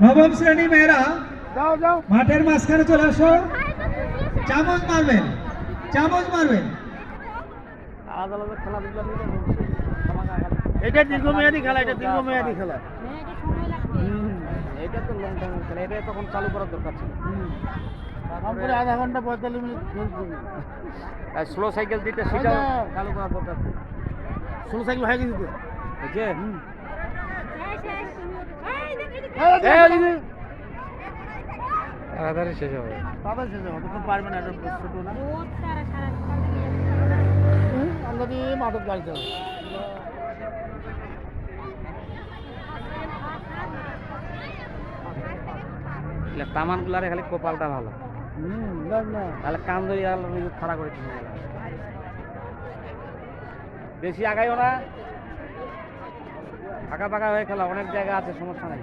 নবম শ্রেণী মেয়েরা মাঠের মাঝখানে চলে আসো। চামচ মারবেন, চামচ মারবেন। এটা দীর্ঘমেয়াদী খেলা, এটা দীর্ঘমেয়াদী খেলা। এটা তো লং টাইম খেলা, এটা তখন চালু করার দরকার ছিল। তারপরে আধা ঘন্টা 45 মিনিট খেলতে স্লো সাইকেল দিতে সেটা চালু করার দরকার ছিল। ষোলো সাইকেল হয়ে গেছে তো। বুঝছে? তাড়াতাড়ি শেষ হবে। তাদের শেষে অতক্ষণ পারবে না, এটা ছোট না। আমরা দিয়ে মাঠের গাড়ি চালাবো। তামান গুলারে খালি কপালটা ভালো, না তাহলে কান ধরি খাড়া করে দিতে হবে। বেশি আগাইও না, ফাঁকা ফাঁকা হয়ে খেলা, অনেক জায়গা আছে, সমস্যা নেই।